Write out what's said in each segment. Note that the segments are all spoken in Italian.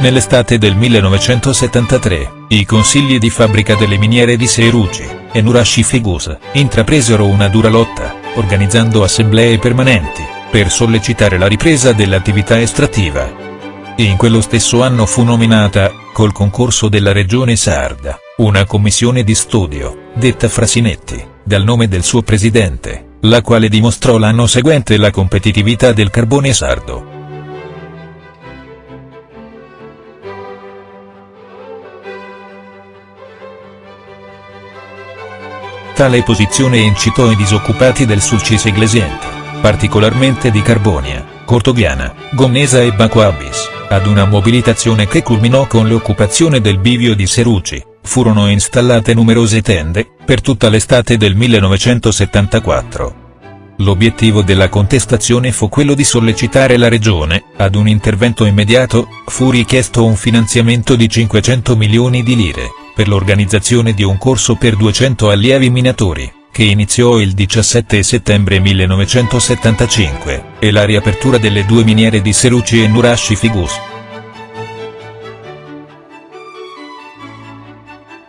Nell'estate del 1973, i consigli di fabbrica delle miniere di Seruci e Nurashi Figus intrapresero una dura lotta, organizzando assemblee permanenti, per sollecitare la ripresa dell'attività estrattiva. In quello stesso anno fu nominata, col concorso della Regione Sarda, una commissione di studio, detta Frasinetti, dal nome del suo presidente, la quale dimostrò l'anno seguente la competitività del carbone sardo. Tale posizione incitò i disoccupati del Sulcis Eglesiente, particolarmente di Carbonia, Cortobiana, Gonnesa e Bacoabis, ad una mobilitazione che culminò con l'occupazione del bivio di Seruci. Furono installate numerose tende, per tutta l'estate del 1974. L'obiettivo della contestazione fu quello di sollecitare la regione, ad un intervento immediato. Fu richiesto un finanziamento di 500 milioni di lire, per l'organizzazione di un corso per 200 allievi minatori, che iniziò il 17 settembre 1975, e la riapertura delle due miniere di Seruci e Nurashi Figus.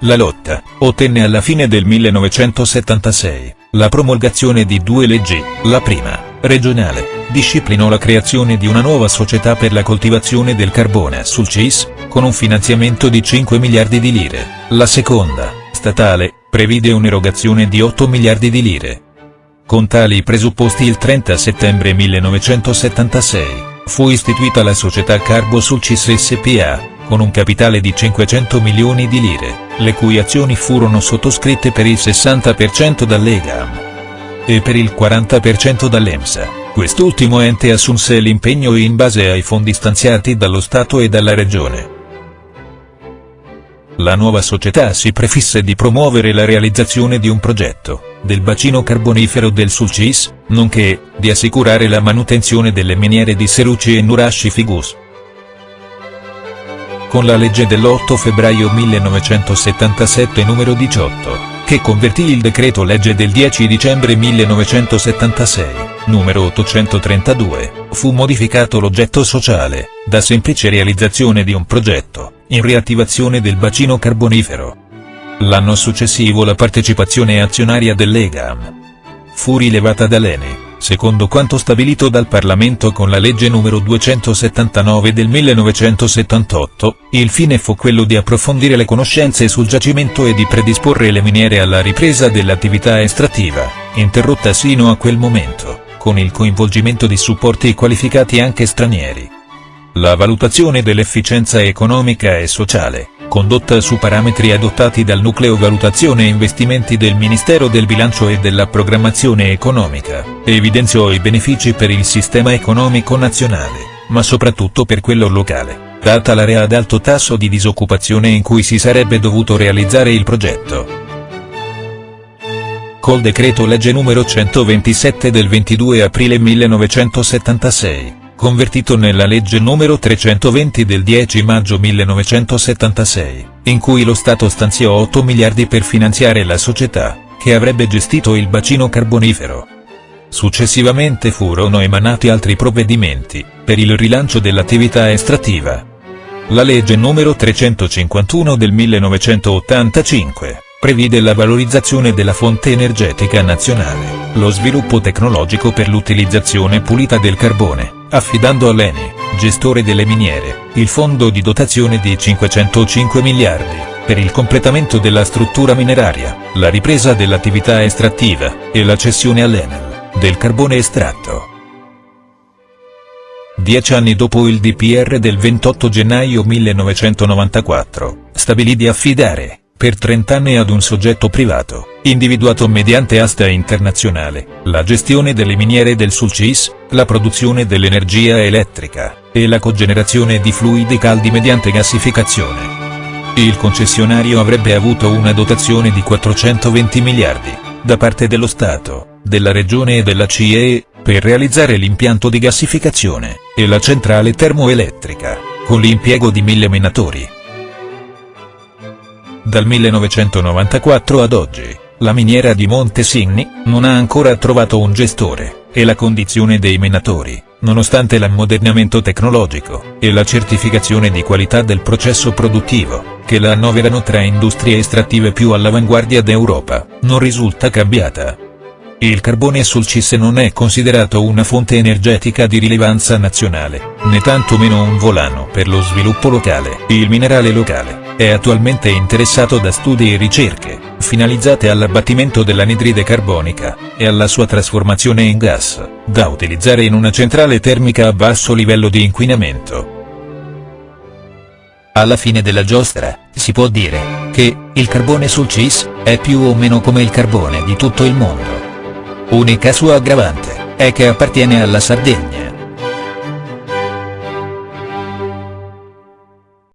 La lotta ottenne alla fine del 1976 la promulgazione di due leggi. La prima, regionale, disciplinò la creazione di una nuova società per la coltivazione del carbone a Sulcis, con un finanziamento di 5 miliardi di lire. La seconda, statale, previde un'erogazione di 8 miliardi di lire. Con tali presupposti il 30 settembre 1976, fu istituita la società Carbo Sulcis SpA, con un capitale di 500 milioni di lire, le cui azioni furono sottoscritte per il 60% dall'EGAM e per il 40% dall'EMSA. Quest'ultimo ente assunse l'impegno in base ai fondi stanziati dallo Stato e dalla Regione. La nuova società si prefisse di promuovere la realizzazione di un progetto del bacino carbonifero del Sulcis, nonché di assicurare la manutenzione delle miniere di Seruci e Nurashi Figus. Con la legge dell'8 febbraio 1977 numero 18, che convertì il decreto legge del 10 dicembre 1976, numero 832, fu modificato l'oggetto sociale, da semplice realizzazione di un progetto, in riattivazione del bacino carbonifero. L'anno successivo la partecipazione azionaria dell'EGAM fu rilevata dall'ENI, secondo quanto stabilito dal Parlamento con la legge numero 279 del 1978, il fine fu quello di approfondire le conoscenze sul giacimento e di predisporre le miniere alla ripresa dell'attività estrattiva, interrotta sino a quel momento, con il coinvolgimento di supporti qualificati anche stranieri. La valutazione dell'efficienza economica e sociale, condotta su parametri adottati dal Nucleo Valutazione e Investimenti del Ministero del Bilancio e della Programmazione Economica, evidenziò i benefici per il sistema economico nazionale, ma soprattutto per quello locale, data l'area ad alto tasso di disoccupazione in cui si sarebbe dovuto realizzare il progetto. Col decreto legge numero 127 del 22 aprile 1976, convertito nella legge numero 320 del 10 maggio 1976, in cui lo Stato stanziò 8 miliardi per finanziare la società, che avrebbe gestito il bacino carbonifero. Successivamente furono emanati altri provvedimenti, per il rilancio dell'attività estrattiva. La legge numero 351 del 1985, previde la valorizzazione della fonte energetica nazionale, lo sviluppo tecnologico per l'utilizzazione pulita del carbone, affidando all'ENI, gestore delle miniere, il fondo di dotazione di 505 miliardi, per il completamento della struttura mineraria, la ripresa dell'attività estrattiva, e la cessione all'Enel, del carbone estratto. 10 anni dopo il DPR del 28 gennaio 1994, stabilì di affidare, per 30 anni ad un soggetto privato, individuato mediante asta internazionale, la gestione delle miniere del Sulcis, la produzione dell'energia elettrica, e la cogenerazione di fluidi caldi mediante gassificazione. Il concessionario avrebbe avuto una dotazione di 420 miliardi, da parte dello Stato, della Regione e della CIE, per realizzare l'impianto di gassificazione, e la centrale termoelettrica, con l'impiego di 1000 minatori. Dal 1994 ad oggi, la miniera di Monte Sinni non ha ancora trovato un gestore, e la condizione dei minatori nonostante l'ammodernamento tecnologico e la certificazione di qualità del processo produttivo, che la annoverano tra industrie estrattive più all'avanguardia d'Europa, non risulta cambiata. Il carbone sul CIS non è considerato una fonte energetica di rilevanza nazionale, né tantomeno un volano per lo sviluppo locale. Il minerale locale è attualmente interessato da studi e ricerche, finalizzate all'abbattimento dell'anidride carbonica, e alla sua trasformazione in gas, da utilizzare in una centrale termica a basso livello di inquinamento. Alla fine della giostra, si può dire che il carbone sul CIS è più o meno come il carbone di tutto il mondo. Unica sua aggravante è che appartiene alla Sardegna.